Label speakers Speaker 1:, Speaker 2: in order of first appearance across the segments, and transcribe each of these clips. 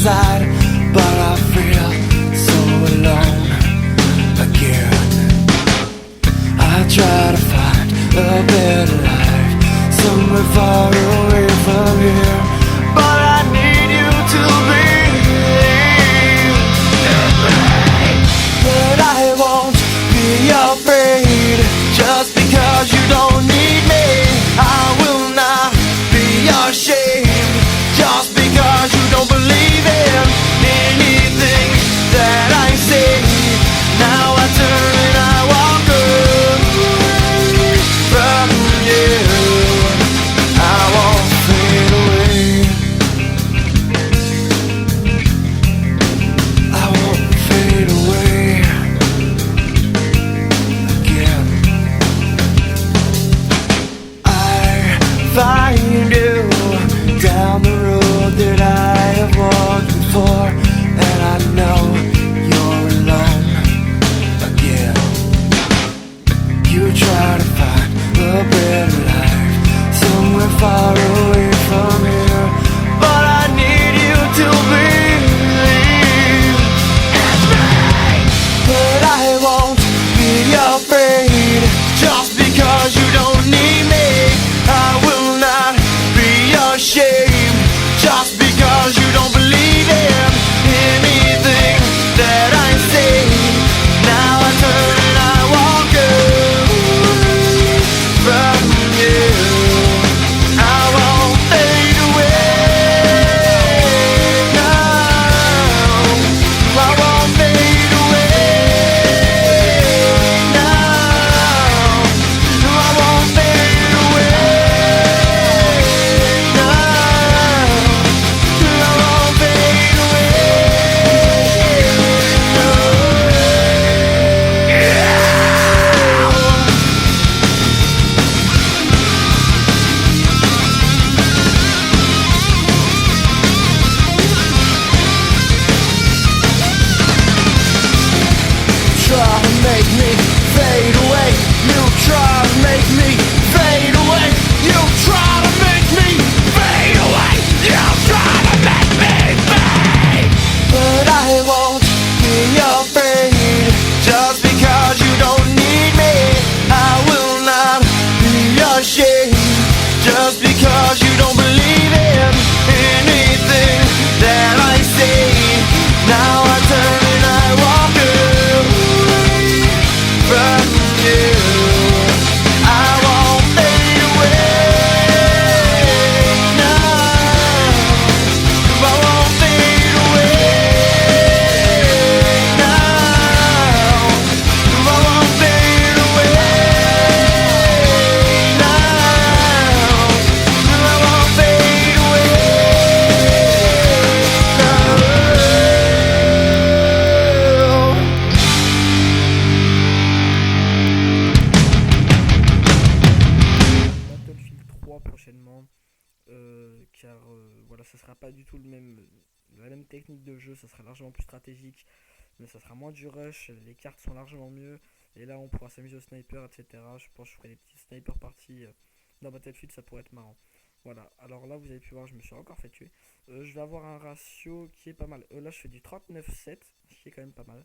Speaker 1: inside, but I feel so alone again. I try to find a better life somewhere far away from here, but I need you to believe in me. But I won't be afraid just because you don't need me. I will not be ashamed just because you don't believe in anything that I say. Now I turn and I walk away from you. I won't fade away. I won't fade away again. I find you down the road that I have walked before, and I know you're alone again. You try to find a better life somewhere far away from here, but I need you to believe in me. But I won't be afraid just because you don't need me. I will not be ashamed just because you don't believe in anything that I say. Now I turn and I walk away from you. I won't fade away now. I won't fade away now. I won't fade away now. I won't fade away Try to make me fade away. You try to make me fade away. You try to make me fade away. You try to make me fade. But I won't be afraid just because you don't need me. I will not be ashamed just because you don't believe in anything that I say. Now I turn and I walk away from you. I won't fade away now. I won't fade away now. I won't fade away now. I won't fade
Speaker 2: Battlefield 3 prochainement, car voilà, ça sera pas du tout la même technique de jeu, ça sera largement plus stratégique, mais ça sera moins du rush, les cartes sont largement mieux, et là on pourra s'amuser au sniper, etc. Je pense que je ferai des petites sniper parties dans Battlefield, ça pourrait être marrant. Voilà, alors là vous avez pu voir, je me suis encore fait tuer. Je vais avoir un ratio qui est pas mal. Là je fais du 39-7, ce qui est quand même pas mal.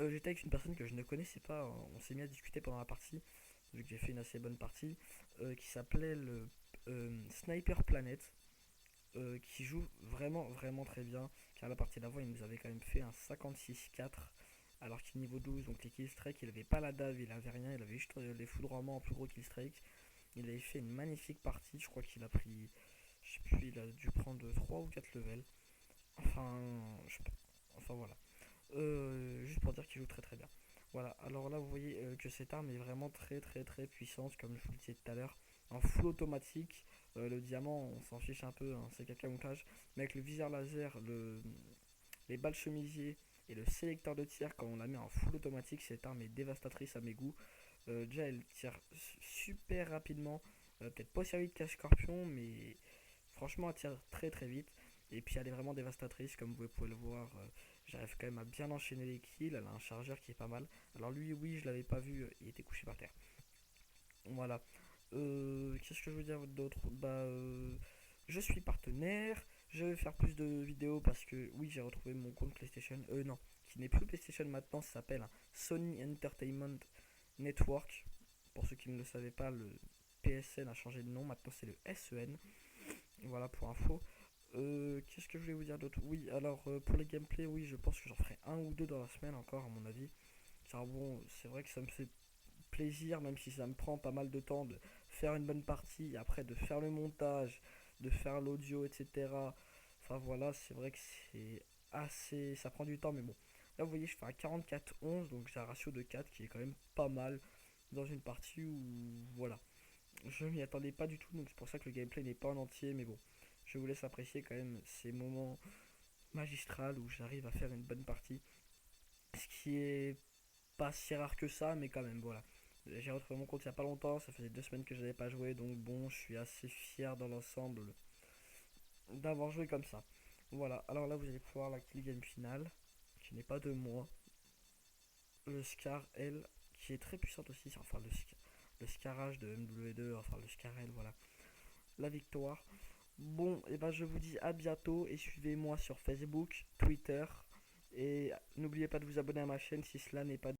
Speaker 2: J'étais avec une personne que je ne connaissais pas, on s'est mis à discuter pendant la partie, vu que j'ai fait une assez bonne partie, qui s'appelait le Sniper Planet, qui joue vraiment vraiment très bien, car la partie d'avant il nous avait quand même fait un 56-4, alors qu'il est niveau 12, donc les killstrikes, il avait pas la dave, il avait rien, il avait juste les foudroiements en plus gros killstrike. Il avait fait une magnifique partie, je crois qu'il a pris, je sais plus, il a dû prendre 3 ou 4 levels, enfin voilà. Juste pour dire qu'il joue très très bien. Voilà, alors là vous voyez que cette arme est vraiment très très très puissante, comme je vous le disais tout à l'heure, en full automatique. Le diamant on s'en fiche un peu, hein, c'est qu'un camouflage, mais avec le viseur laser, les balles chemisiers et le sélecteur de tir, quand on la met en full automatique, cette arme est dévastatrice à mes goûts. Déjà elle tire super rapidement, peut-être pas aussi vite qu'un scorpion, mais franchement elle tire très très vite. Et puis elle est vraiment dévastatrice, comme vous pouvez le voir. J'arrive quand même à bien enchaîner les kills. Elle a un chargeur qui est pas mal. Alors lui, oui, je l'avais pas vu, il était couché par terre. Voilà. Qu'est-ce que je veux dire d'autre? Je suis partenaire. Je vais faire plus de vidéos parce que oui, j'ai retrouvé mon compte PlayStation. Non, qui n'est plus PlayStation maintenant, ça s'appelle Sony Entertainment Network. Pour ceux qui ne le savaient pas, le PSN a changé de nom, maintenant c'est le SEN. Voilà pour info. Qu'est-ce que je voulais vous dire d'autre? Oui, alors pour les gameplays, oui, je pense que j'en ferai un ou deux dans la semaine encore, à mon avis. Car bon, c'est vrai que ça me fait plaisir, même si ça me prend pas mal de temps de faire une bonne partie, après de faire le montage, de faire l'audio, etc. Enfin voilà, c'est vrai que c'est assez. Ça prend du temps, mais bon. Là, vous voyez, je fais un 44-11, donc j'ai un ratio de 4 qui est quand même pas mal dans une partie où. Voilà. Je m'y attendais pas du tout, donc c'est pour ça que le gameplay n'est pas en entier, mais bon. Je vous laisse apprécier quand même ces moments magistraux où j'arrive à faire une bonne partie. Ce qui est pas si rare que ça, mais quand même, voilà. J'ai retrouvé mon compte il y a pas longtemps, ça faisait 2 semaines que je n'avais pas joué, donc bon, je suis assez fier dans l'ensemble d'avoir joué comme ça. Voilà, alors là vous allez pouvoir la kill game finale, qui n'est pas de moi. Le Scar L, qui est très puissante aussi, enfin le Scarage de MW2, enfin le Scar L, voilà. La victoire. Bon, et ben je vous dis à bientôt et suivez-moi sur Facebook, Twitter. Et n'oubliez pas de vous abonner à ma chaîne si cela n'est pas